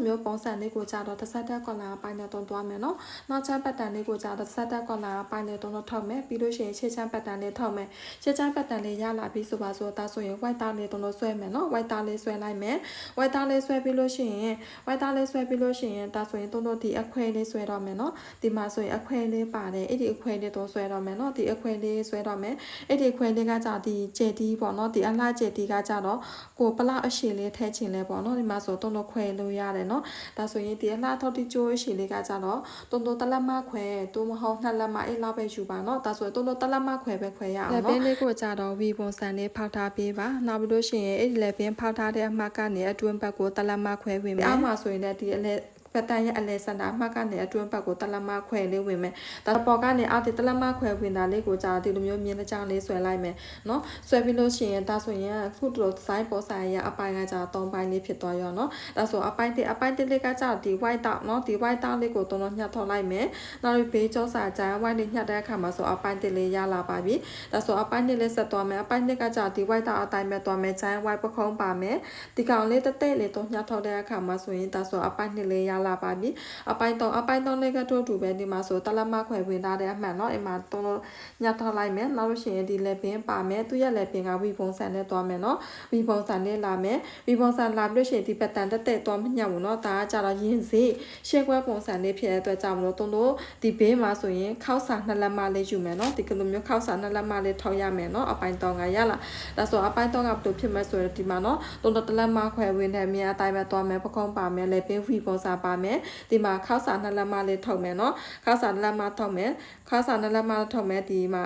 မျိုးပုံစံလေးကိုကြတော့တစ်ဆက်တက်ကွန်လာပိုင်းနဲ့တွန်းသွားမယ်နော်နောက်ချမ်းပတ်တန်လေးကိုကြတော့တစ်ဆက်တက်ကွန်လာပိုင်းနဲ့တွန်းထောက်မယ်ပြီးလို့ရှိရင်ခြေချမ်းပတ်တန်လေးထောက်မယ်ခြေချမ်းပတ်တန်လေးရလာပြီးဆိုပါစို့ဒါဆိုရင် white သားလေးတွန်းဆွဲမယ်နော် white သားလေးဆွဲလိုက်မယ် white သားလေးဆွဲပြီးလို့ရှိရင် white သားလေးဆွဲပြီးလို့ရှိရင်ဒါဆိုရင်တွန်းဒီအခွဲလေးဆွဲတော့မယ်နော်ဒီမှာဆိုရင်အခွဲလေးပါတယ်အဲ့ဒီအခွဲလေးတွန်းဆွဲတော့မယ်နော်ဒီအခွဲလေးဆွဲတော့မယ်အဲ့ဒီအခွဲလေးကကြဒီဂျယ်တီပေါ့နော်ဒီအလှဂျယ်တီကကြတော့ကိုပလောက်အရှိလေးထည့်ချင်လဲပေါ့နော်ဒီမှာဆိုတွန်းခွဲလို့ရတယ်နော်ဒါဆိုရင်ဒီအလှထောက်တီကျိုးအရှိလေးကကြတော့တွန်းတလက်မခွဲတူမဟုတ်နှစ်လက်မအဲ့လောက်ပဲယူပါနော်ဒါဆိုရင်တွန်းတလက်မခွဲပဲခွဲရအောင်နော်လက်ပင်လေးကိုကြတော့ဝီပုံစံလေးဖောက်ထားပေးပါနောက်ပြီးလို့ရှိရင်အဲ့ဒီလက်ပင်ဖောက်ထားတဲ့အမှတ်ကနေအတွင်းဘက်ကိုတလက်မခွဲဝင်မယ်အားမှာဆိုရင်လည်းဒီအလက်ပတ်တန်ရဲ့အလဲစန္ဒာမှတ်ကနေအတွင်းဘက်ကိုတလမခွဲလေးဝင်မယ်ဒါပေါ်ကနေအောက်ဒီတလမခွဲဝင်တာလေးကိုကြာဒီလိုမျိုးမြင်းတကြောင်လေးဆွဲလိုက်မယ်နော်ဆွဲပြီးလို့ရှိရင်ဒါဆိုရင်ခုတို့ဒီဇိုင်းပေါ်ဆိုင်ရအပိုင်းကကြာ3ပိုင်းလေးဖြစ်သွားရောနော်ဒါဆိုအပိုင်းတစ်လေးကကြာဒီ white တောက်နော်ဒီ white တောက်လေးကိုတုံးညှက်ထောက်လိုက်မယ်နောက်ပြီးဘေးကျောစာကြာ white လေးညှက်တဲ့အခါမှာဆိုအပိုင်းတစ်လေးရလာပါပြီဒါဆိုအပိုင်းတစ်လေးဆက်သွားမယ်အပိုင်းတစ်ကကြာဒီ white တောက်အတိုင်းပဲသွားမယ်ဂျိုင်း white ပခုံးပါမယ်ဒီကောင်လေးတက်လေးတုံးညှက်ထောက်တဲ့အခါမှာဆိုရင်ဒါဆိုအပိုင်းတစ်လေးရလာပါပြီအပိုင်းတော့လေးကတော့တူပဲဒီမှာဆိုတလမခွဲဝင်ထားတဲ့အမှန်เนาะအိမ်မှာတုံးညှက်ထောက်လိုက်မယ်နောက်လို့ရှိရင်ဒီလက်ပင်ပါမယ်သူ့ရဲ့လက်ပင်ကဝီပုံစံနဲ့သွားမယ်เนาะဝီပုံစံနဲ့လာမယ်ဝီပုံစံလာပြီးလို့ရှိရင်ဒီပတ်တန်တက်သွားမညက်ဘူးเนาะဒါကကြတော့ရင်းစေးရှေ့ခွဲပုံစံလေးဖြစ်တဲ့အတွက်ကြောင့်မလို့တုံးတို့ဒီဘေးမှာဆိုရင်ခောက်စာနှစ်လက်မလေးယူမယ်เนาะဒီကလိုမျိုးခောက်စာနှစ်လက်မလေးထောက်ရမယ်เนาะအပိုင်းတော့ကရလာဒါဆိုအပိုင်းတော့ကဘယ်လိုဖြစ်မလဲဆိုတော့ဒီမှာเนาะတုံးတို့တလက်မခွဲဝင်တဲ့အမြင်အတိုင်းပဲသွားမယ်ပကုံးပါမယ်လက်ပင်ဝီပုံစံပါမယ်ဒီမှာခောက်စာနှစ်လက်မလေးထုတ်မယ်เนาะခောက်စာနှစ်လက်မထုတ်မယ်ခောက်စာနှစ်လက်မထုတ်မယ်ဒီမှာ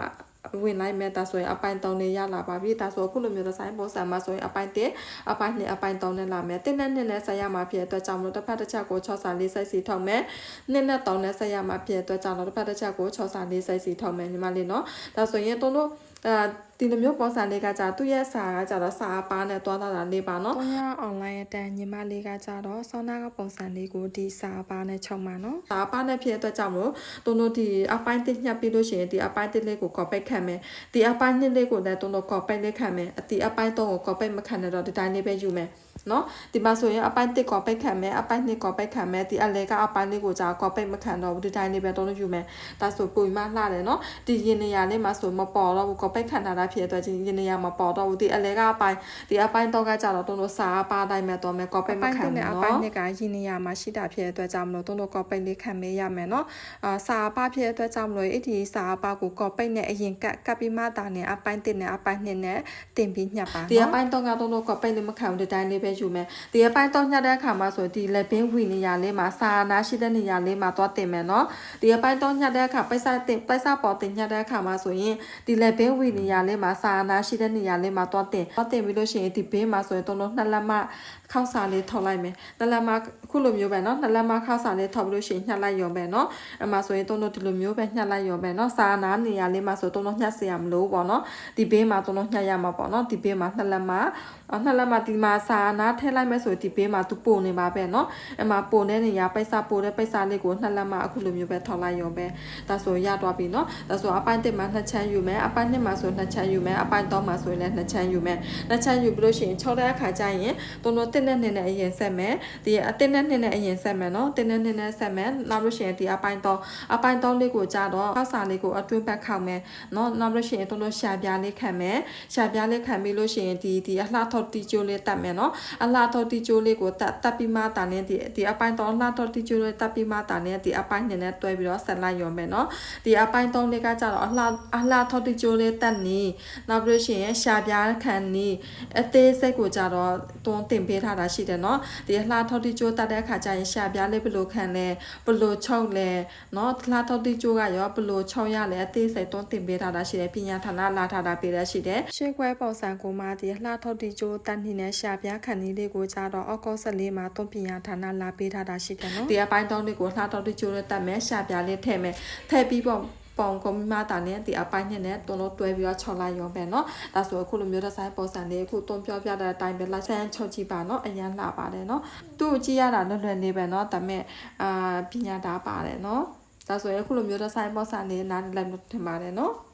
ဝင်လိုက်မဲ့ဒါဆိုရင်အပိုင်း3လေးရလာပါပြီဒါဆိုအခုလိုမျိုးဒီဇိုင်းပုံစံမှာဆိုရင်အပိုင်း1အပိုင်း2အပိုင်း3နဲ့လာမယ်1နဲ့2နဲ့ဆက်ရမှာဖြစ်တဲ့အတွက်ကြောင့်မလို့တစ်ဖက်တစ်ချက်ကို6စာ4စိတ်စီထုတ်မယ်2နဲ့3နဲ့ဆက်ရမှာဖြစ်တဲ့အတွက်ကြောင့်တစ်ဖက်တစ်ချက်ကို6စာ4စိတ်စီထုတ်မယ်ညီမလေးเนาะဒါဆိုရင်တို့ဒီလိုမျိုးပုံစံလေးကကြာသူ့ရဲ့စာကကြာတော့စာအပါနဲ့တွားလာတာလေးပါနော်။300 online အတန်းညီမလေးကကြာတော့ဆောင်းနာကပုံစံလေးကိုဒီစာအပါနဲ့ချုပ်မှာနော်။စာအပါနဲ့ဖြစ်တဲ့အတွက်ကြောင့်မို့တို့ဒီအပိုင်းတစ်ညှပ်ပြီးလို့ရှိရင်ဒီအပိုင်းတစ်လေးကို copy ခံမယ်။ဒီအပိုင်းနှစ်လေးကိုလည်းတို့ copy လေးခံမယ်။ဒီအပိုင်း3ကို copy မခံနဲ့တော့ဒီတိုင်းလေးပဲယူမယ်။နော်ဒီမှာဆိုရင်အပိုင်း1 copy ခံမယ်အပိုင်း2 copy ခံမယ်ဒီအလဲကအပိုင်းလေးကိုကြာ copy မခံတော့ဘူးဒီတိုင်းလေးပဲတော့ယူမယ်ဒါဆိုပုံမှန်လှတယ်နော်ဒီရင်နေရာလေးမှာဆိုမပေါ်တော့ဘူး copy ခံထားတာဖြစ်တဲ့အတွက်ရင်နေရာမပေါ်တော့ဘူးဒီအလဲကအပိုင်းဒီအပိုင်းတော့ကကြာတော့တို့စာအပါတိုင်းမဲ့တော့မယ် copy မခံဘူးနော်အပိုင်း2ကရင်နေရာမှာရှိတာဖြစ်တဲ့အတွက်ကြောင့်မလို့တို့ copy လေးခံမေးရမယ်နော်စာအပါဖြစ်တဲ့အတွက်ကြောင့်မလို့အဲ့ဒီစာအပါကို copy နဲ့အရင်ကပ်ပြီးမှတာနဲ့အပိုင်း1နဲ့အပိုင်း2နဲ့တင်ပြီးညှပ်ပါနော်ဒီအပိုင်းတော့ကတို့ copy လေးမခံဘူးဒီတိုင်းလေးပဲယူမယ်ဒီအပိုင်းတော့ညှက်တဲ့အခါမှာဆိုဒီလက်ပင်ဝီနေရာလေးမှာစာနာရှိတဲ့နေရာလေးမှာသွားတင်မယ်နော်ဒီအပိုင်းတော့ညှက်တဲ့အခါပိုက်စာပေါ်တင်ညှက်တဲ့အခါမှာဆိုရင်ဒီလက်ပင်ဝီနေရာလေးမှာစာနာရှိတဲ့နေရာလေးမှာသွားတင်ပြီးလို့ရှိရင်ဒီဘေးမှာဆိုရင်တို့နှစ်လက်မခောက်စာလေးထောက်လိုက်မယ်နှစ်လက်မခုလိုမျိုးပဲနော်နှစ်လက်မခောက်စာလေးထောက်ပြီးလို့ရှိရင်ညှက်လိုက်ရောပဲနော်အမှဆိုရင်တို့ဒီလိုမျိုးပဲညှက်လိုက်ရောပဲနော်စာနာနေရာလေးမှာဆိုတို့ညှက်စရာမလိုပေါ့နော်ဒီဘေးမှာတို့ညှက်ရမှာပေါ့နော်ဒီဘေးမှာနှစ်လက်မဒီမှာစာနာထည့်လိုက်မယ်ဆိုဒီဘေးမှာသူပို့နေပါပဲเนาะအမှပို့တဲ့နေရာပိုက်စာပို့တဲ့ပိုက်စာလေးကိုနှစ်လက်မအခုလိုမျိုးပဲထောက်လိုက်ရောပဲဒါဆိုရသွားပြီเนาะဒါဆိုအပိုင်း1မှာ2ချမ်းယူမယ်အပိုင်း2မှာဆို2ချမ်းယူမယ်အပိုင်း3မှာဆိုရင်လည်း2ချမ်းယူမယ်2ချမ်းယူပြီးလို့ရှိရင်6တဲ့အခါကျရင်တို့1နဲ့2နဲ့အရင်ဆက်မယ်ဒီ1နဲ့2နဲ့အရင်ဆက်မယ်เนาะ1နဲ့2နဲ့ဆက်မယ်နောက်လို့ရှိရင်ဒီအပိုင်း3လေးကိုကြာတော့ခောက်စာလေးကိုအတွင်းဘက်ခောက်မယ်เนาะနောက်လို့ရှိရင်တို့ရှာပြားလေးခံမယ်ရှာပြားလေးခံပြီးလို့ရှိရင်ဒီအလှထောက်တီကျိုးလေးတက်မယ်เนาะအလှထောက်တီကျိုးလေးကိုတက်ပြီးမှတာနဲ့ဒီအပိုင်း3လှထောက်တီကျိုးလေးတက်ပြီးမှတာနဲ့ဒီအပိုင်း2နဲ့တွဲပြီးတော့ဆက်လိုက်ရောမယ်เนาะဒီအပိုင်း3လေးကကြာတော့အလှထောက်တီကျိုးလေးတက်နေနောက်ပြီးလို့ရှိရင်ရှာပြားခံနေအသေးစိတ်ကိုကြာတော့တွန်းတင်ပေးထားတာရှိတယ်เนาะဒီအလှထောက်တီကျိုးတက်တဲ့အခါကျရင်ရှာပြားလေးဘယ်လိုခံလဲဘယ်လိုချုပ်လဲเนาะလှထောက်တီကျိုးကရောဘယ်လိုချုပ်ရလဲအသေးစိတ်တွန်းတင်ပေးထားတာရှိတယ်ပညာဌာနလာထားတာပေးရရှိတယ်ရှေ့ခွဲပုံစံကိုမှဒီလှထောက်တီကျိုးတက်နေနဲ့ရှာပြားခံနေလေးကိုကြာတော့အောက်ကော14မှာတွန်းပညာဌာနလာပေးထားတာရှိတယ်เนาะဒီအပိုင်း3လေးကိုလှထောက်တီကျိုးနဲ့တက်မယ်ရှာပြားလေးထည့်မယ်ထည့်ပြီးပုံကမတာနဲ့ဒီအပိုင်းနဲ့တို့တွဲပြီးတော့6လိုက်ရောပဲเนาะဒါဆိုအခုလိုမျိုးဒီဇိုင်းပုံစံလေးအခုတွန်းပြောပြတဲ့အတိုင်းပဲလိုက်ဆန်းချုပ်ကြည့်ပါเนาะအရန်လှပါတယ်เนาะသူ့ကြည့်ရတာလွယ်လွယ်လေးပဲเนาะဒါပေမဲ့ပညာသားပါတယ်เนาะဒါဆိုရင်အခုလိုမျိုးဒီဇိုင်းပုံစံလေးနားလည်လို့ထင်ပါတယ်เนาะ